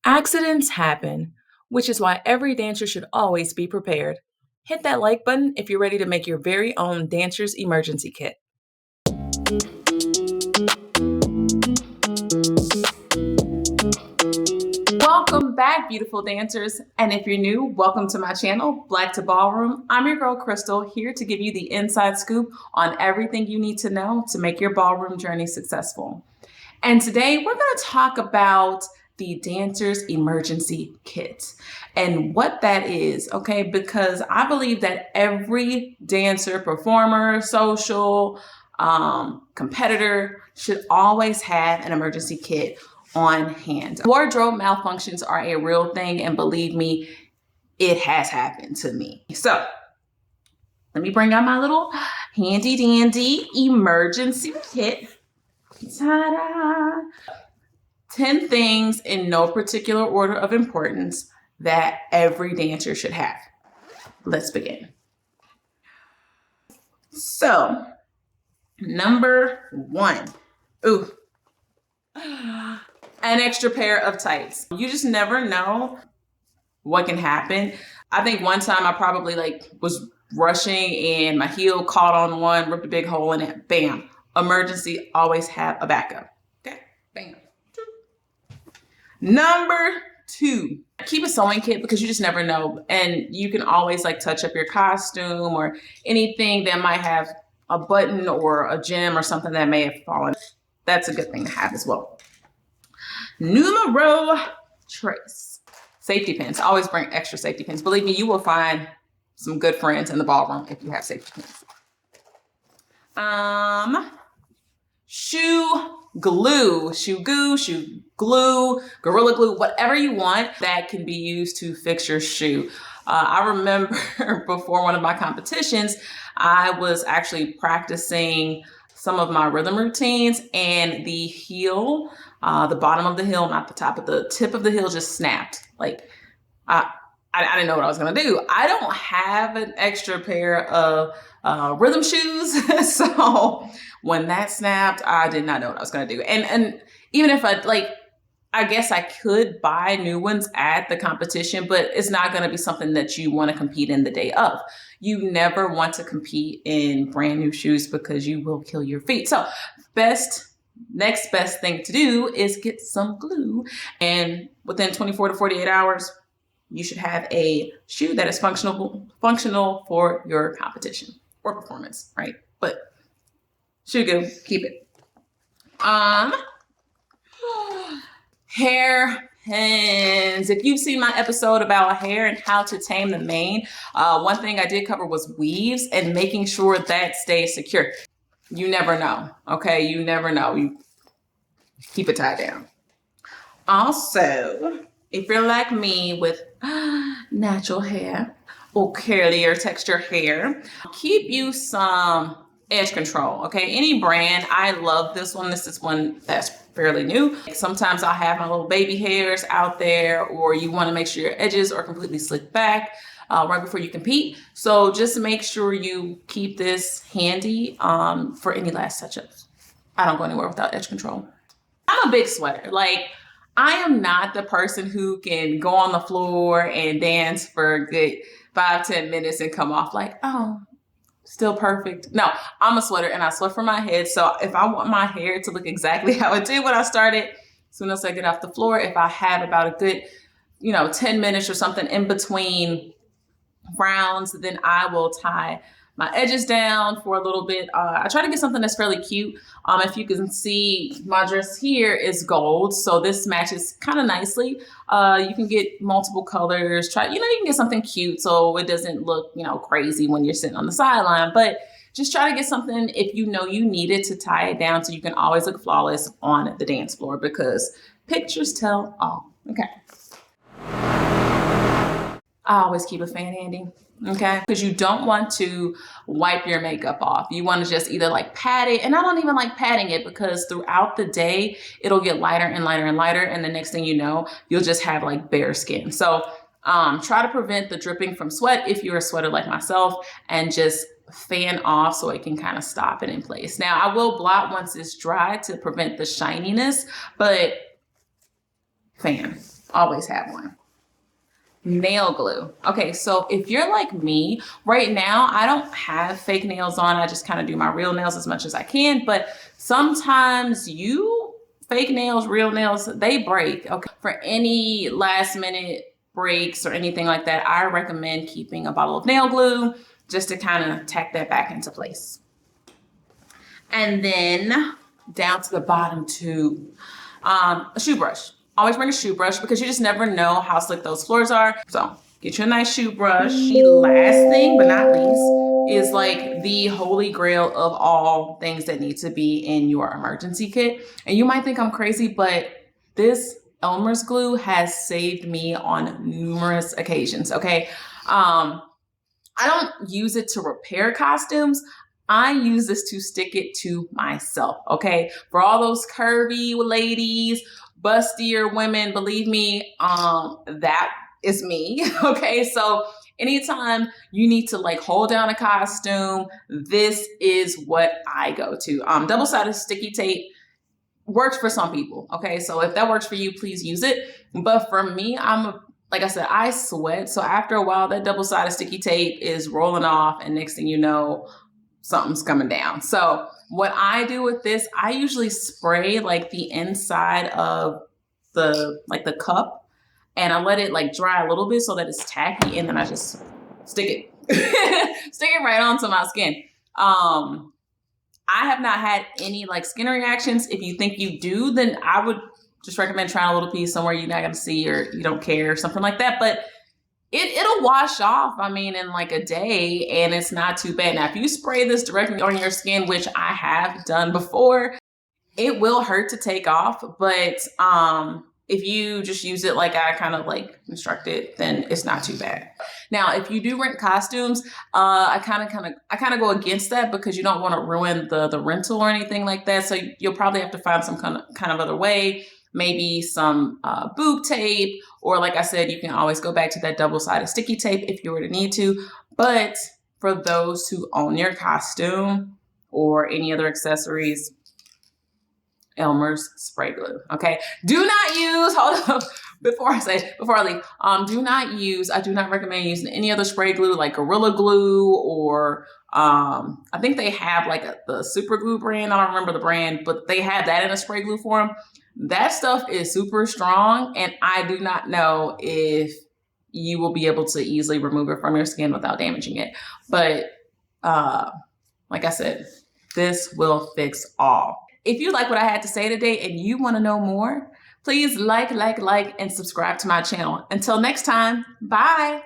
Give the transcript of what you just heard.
Accidents happen, which is why every dancer should always be prepared. Hit that like button if you're ready to make your very own dancer's emergency kit. Welcome back, beautiful dancers. And if you're new, welcome to my channel, Black to Ballroom. I'm your girl, Crystal, here to give you the inside scoop on everything you need to know to make your ballroom journey successful. And today we're going to talk about the dancer's emergency kit and what that is, okay? Because I believe that every dancer, performer, social, competitor should always have an emergency kit on hand. Wardrobe malfunctions are a real thing, and believe me, it has happened to me. So let me bring out my little handy dandy emergency kit. Ta-da! 10 things in no particular order of importance that every dancer should have. Let's begin. So, number 1. An extra pair of tights. You just never know what can happen. I think one time I probably was rushing and my heel caught on one, ripped a big hole in it. Bam. Emergency, always have a backup. Okay, bam. Number 2, keep a sewing kit because you just never know. And you can always touch up your costume or anything that might have a button or a gem or something that may have fallen. That's a good thing to have as well. Numero 3, safety pins. Always bring extra safety pins. Believe me, you will find some good friends in the ballroom if you have safety pins. Shoe glue, shoe glue, Gorilla Glue, whatever you want that can be used to fix your shoe. I remember before one of my competitions, I was actually practicing some of my rhythm routines, and the heel, the bottom of the heel, not the top, but the tip of the heel just snapped. I didn't know what I was gonna do. I don't have an extra pair of rhythm shoes. So when that snapped, I did not know what I was gonna do. And even if I guess I could buy new ones at the competition, but it's not gonna be something that you wanna compete in the day of. You never want to compete in brand new shoes because you will kill your feet. So next best thing to do is get some glue. And within 24 to 48 hours, you should have a shoe that is functional for your competition or performance, right? But shoe glue, keep it. Hair pins. If you've seen my episode about hair and how to tame the mane, one thing I did cover was weaves and making sure that stays secure. You never know, okay? You never know. You keep it tied down. Also, if you're like me with natural hair or curlier texture hair, keep you some edge control, okay? Any brand. I love this one. This is one that's fairly new. Sometimes I'll have my little baby hairs out there, or you want to make sure your edges are completely slicked back right before you compete. So just make sure you keep this handy for any last touch-ups. I don't go anywhere without edge control. I'm a big sweater. I am not the person who can go on the floor and dance for a good 5-10 minutes and come off oh, still perfect. No, I'm a sweater and I sweat from my head. So if I want my hair to look exactly how it did when I started, as soon as I get off the floor, if I have about a good, 10 minutes or something in between rounds, then I will tie my edges down for a little bit. I try to get something that's fairly cute. If you can see, my dress here is gold, so this matches kind of nicely. You can get multiple colors. You can get something cute so it doesn't look, crazy when you're sitting on the sideline. But just try to get something if you need it to tie it down so you can always look flawless on the dance floor, because pictures tell all. Okay. I always keep a fan handy, okay? Because you don't want to wipe your makeup off. You want to just either pat it, and I don't even like patting it because throughout the day, it'll get lighter and lighter and lighter, and the next thing you know, you'll just have bare skin. So try to prevent the dripping from sweat if you're a sweater like myself, and just fan off so it can kind of stop it in place. Now, I will blot once it's dry to prevent the shininess, but fan. Always have one. Nail glue. Okay, so if you're like me, right now, I don't have fake nails on. I just kind of do my real nails as much as I can. But sometimes fake nails, real nails, they break. Okay, for any last minute breaks or anything like that, I recommend keeping a bottle of nail glue just to kind of tack that back into place. And then down to the bottom too, a shoe brush. Always bring a shoe brush because you just never know how slick those floors are. So get you a nice shoe brush. The last thing, but not least, is like the holy grail of all things that need to be in your emergency kit. And you might think I'm crazy, but this Elmer's glue has saved me on numerous occasions, okay? I don't use it to repair costumes. I use this to stick it to myself, okay? For all those curvy ladies, bustier women, believe me, that is me, okay? So anytime you need to like hold down a costume, this is what I go to. Double-sided sticky tape works for some people, okay? So if that works for you, please use it. But for me, like I said, I sweat. So after a while, that double-sided sticky tape is rolling off, and next thing you know, something's coming down. So what I do with this, I usually spray like the inside of the cup, and I let it like dry a little bit so that it's tacky, and then I just stick it right onto my skin. I have not had any like skin reactions. If you think you do, then I would just recommend trying a little piece somewhere you're not gonna see or you don't care or something like that. But it'll wash off, I mean, in like a day, and it's not too bad. Now, if you spray this directly on your skin, which I have done before, it will hurt to take off. But if you just use it like I kind of like instructed, then it's not too bad. Now, if you do rent costumes, I kind of go against that because you don't want to ruin the rental or anything like that. So you'll probably have to find some kind of other way. Maybe some boob tape, or like I said, you can always go back to that double-sided sticky tape if you were to need to. But for those who own your costume or any other accessories, Elmer's spray glue, okay? Do not use, hold up, before I leave, I do not recommend using any other spray glue like Gorilla Glue or I think they have like the Super Glue brand. I don't remember the brand, but they have that in a spray glue form. That stuff is super strong, and I do not know if you will be able to easily remove it from your skin without damaging it. But like I said, this will fix all. If you like what I had to say today and you want to know more, please like, and subscribe to my channel. Until next time, bye.